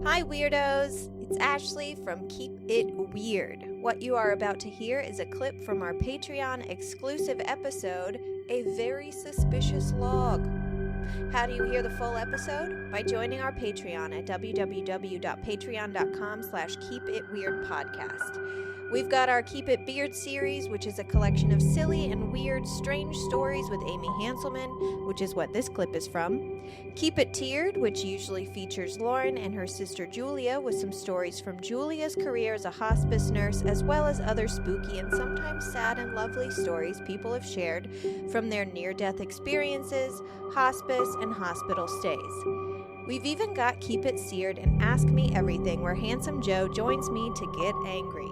Hi Weirdos! It's Ashley from Keep It Weird. What you are about to hear is a clip from our Patreon exclusive episode, A Very Suspicious Log. How do you hear the full episode? By joining our Patreon at www.patreon.com/keepitweirdpodcast. We've got our Keep It Beard series, which is a collection of silly and weird, strange stories with Amy Hanselman, which is what this clip is from. Keep It Tiered, which usually features Lauren and her sister Julia with some stories from Julia's career as a hospice nurse, as well as other spooky and sometimes sad and lovely stories people have shared from their near-death experiences, hospice, and hospital stays. We've even got Keep It Seared and Ask Me Everything, where Handsome Joe joins me to get angry.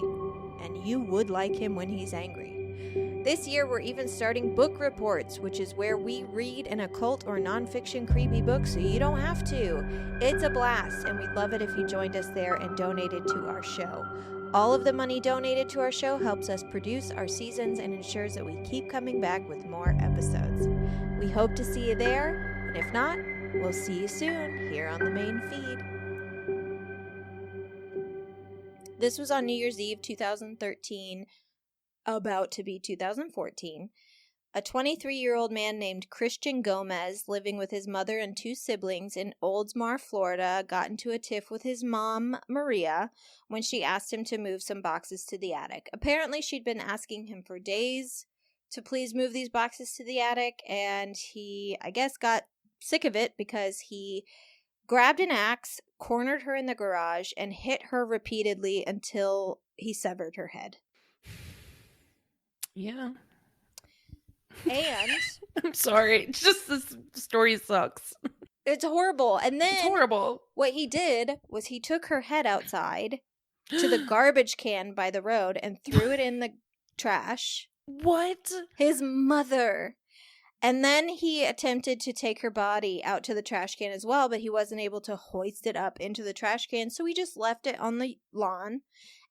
And you would like him when he's angry. This year, we're even starting book reports, which is where we read an occult or nonfiction creepy book so you don't have to. It's a blast, and we'd love it if you joined us there and donated to our show. All of the money donated to our show helps us produce our seasons and ensures that we keep coming back with more episodes. We hope to see you there, and if not, we'll see you soon here on the main feed. This was on New Year's Eve 2013, about to be 2014. A 23-year-old man named Christian Gomez, living with his mother and two siblings in Oldsmar, Florida, got into a tiff with his mom, Maria, when she asked him to move some boxes to the attic. Apparently, she'd been asking him for days to please move these boxes to the attic, and he, I guess, got sick of it because he grabbed an axe, cornered her in the garage, and hit her repeatedly until he severed her head. Yeah. And I'm sorry. It's just this story sucks. It's horrible. And then it's horrible. What he did was he took her head outside to the garbage can by the road and threw it in the trash. What? His mother. And then he attempted to take her body out to the trash can as well, but he wasn't able to hoist it up into the trash can, so he just left it on the lawn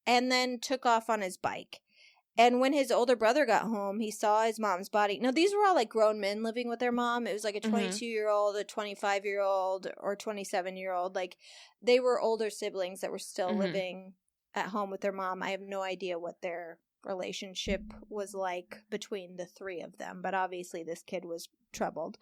and then took off on his bike. And when his older brother got home, he saw his mom's body. Now, these were all like grown men living with their mom. It was like a 22-year-old, a 25-year-old, or 27-year-old. Like, they were older siblings that were still living at home with their mom. I have no idea what their relationship was like between the three of them, but obviously this kid was troubled.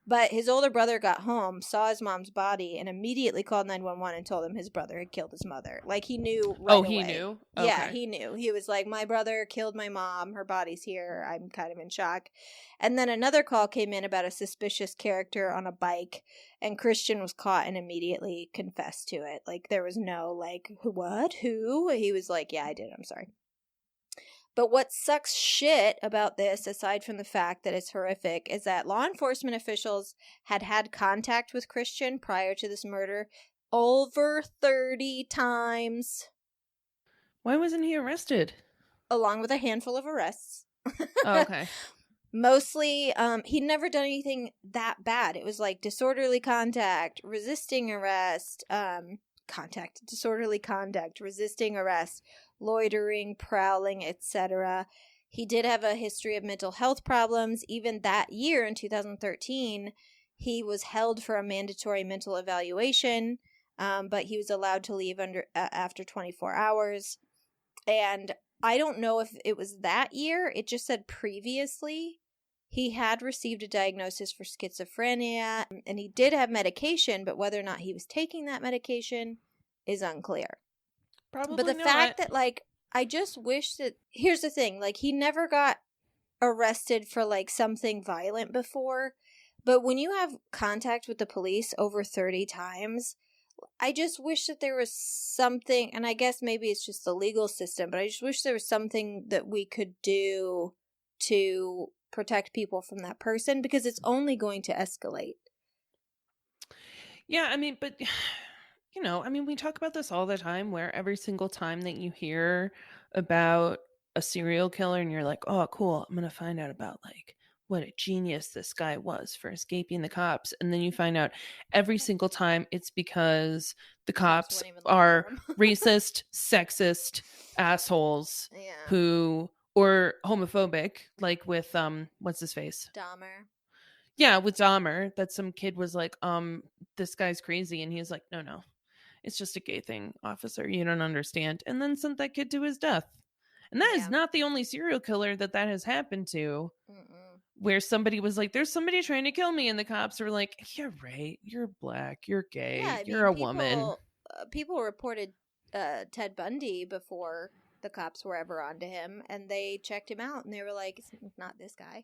But his older brother got home, saw his mom's body, and immediately called 911 and told him his brother had killed his mother. Like, he knew right away. He knew? Okay. Yeah, he knew. He was like, my brother killed my mom, her body's here, I'm kind of in shock. And then another call came in about a suspicious character on a bike, and Christian was caught and immediately confessed to it. Like, there was no, like, what? Who? He was like, yeah, I did, I'm sorry. But what sucks shit about this, aside from the fact that it's horrific, is that law enforcement officials had contact with Christian prior to this murder over 30 times. Why wasn't he arrested? Along with a handful of arrests. Oh, okay. Mostly, he'd never done anything that bad. It was like disorderly contact, resisting arrest, disorderly conduct, resisting arrest, loitering, prowling, etc. He did have a history of mental health problems. Even that year in 2013, he was held for a mandatory mental evaluation, but he was allowed to leave after 24 hours. And I don't know if it was that year. It just said previously he had received a diagnosis for schizophrenia, and he did have medication, but whether or not he was taking that medication is unclear. Probably But the not. fact that, like, I just wish that, here's the thing, like, he never got arrested for, like, something violent before, but when you have contact with the police over 30 times, I just wish that there was something, and I guess maybe it's just the legal system, but I just wish there was something that we could do to protect people from that person, because it's only going to escalate. Yeah, I mean, but... You know, I mean, we talk about this all the time, where every single time that you hear about a serial killer and you're like, oh, cool, I'm going to find out about, like, what a genius this guy was for escaping the cops. And then you find out every single time it's because the cops are racist, sexist assholes who, or homophobic, like with, what's his face? Dahmer. Yeah, with Dahmer, that some kid was like, this guy's crazy. And he's like, no. it's just a gay thing, officer. You don't understand. And then sent that kid to his death. And that is not the only serial killer that has happened to. Mm-mm. Where somebody was like, there's somebody trying to kill me. And the cops are like, you're right. You're black. You're gay. Yeah, I you're mean, a woman. People reported Ted Bundy before the cops were ever onto him, and they checked him out, and they were like, "It's not this guy.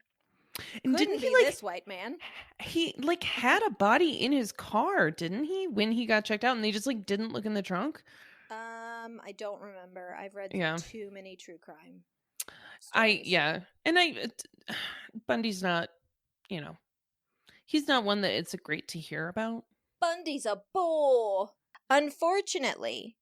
And Couldn't didn't he be this white man." He like had a body in his car, didn't he? When he got checked out, and they just like didn't look in the trunk. I don't remember. I've read too many true crime stories. Bundy's not, he's not one that it's great to hear about. Bundy's a bull. Unfortunately,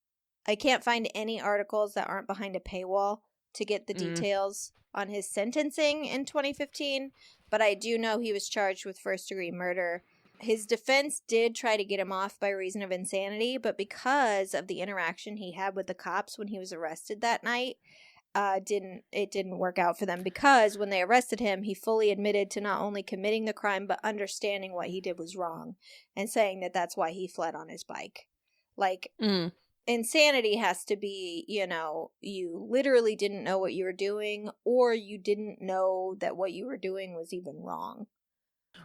I can't find any articles that aren't behind a paywall to get the details on his sentencing in 2015, but I do know he was charged with first-degree murder. His defense did try to get him off by reason of insanity, but because of the interaction he had with the cops when he was arrested that night, it didn't work out for them, because when they arrested him, he fully admitted to not only committing the crime, but understanding what he did was wrong and saying that that's why he fled on his bike. Like, insanity has to be, you literally didn't know what you were doing, or you didn't know that what you were doing was even wrong.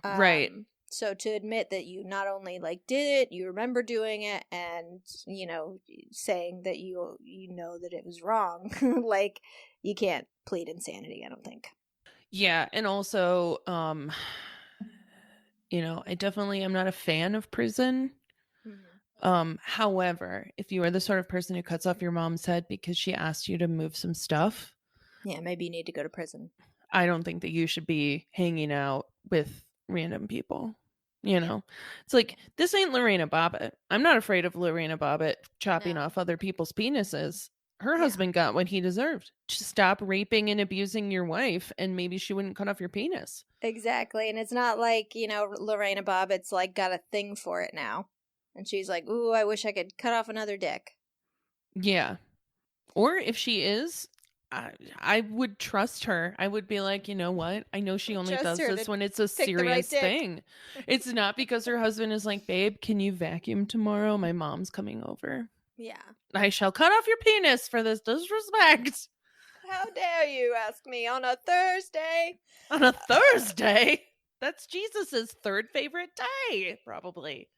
Right. So to admit that you not only did it, you remember doing it, and saying that you know that it was wrong, you can't plead insanity, I don't think. Yeah, and also, I definitely am not a fan of prison. Mm-hmm. However, if you are the sort of person who cuts off your mom's head because she asked you to move some stuff, yeah, maybe you need to go to prison. I don't think that you should be hanging out with random people. It's like, this ain't Lorena Bobbitt. I'm not afraid of Lorena Bobbitt chopping off other people's penises. Her husband got what he deserved. Just stop raping and abusing your wife, and maybe she wouldn't cut off your penis. Exactly. And it's not like, Lorena Bobbitt's got a thing for it now. And she's like, ooh, I wish I could cut off another dick. Yeah. Or if she is, I would trust her. I would be like, you know what? I know she only does this when it's a serious thing. It's not because her husband is like, babe, can you vacuum tomorrow? My mom's coming over. Yeah. I shall cut off your penis for this disrespect. How dare you ask me on a Thursday? On a Thursday? That's Jesus's third favorite day, probably.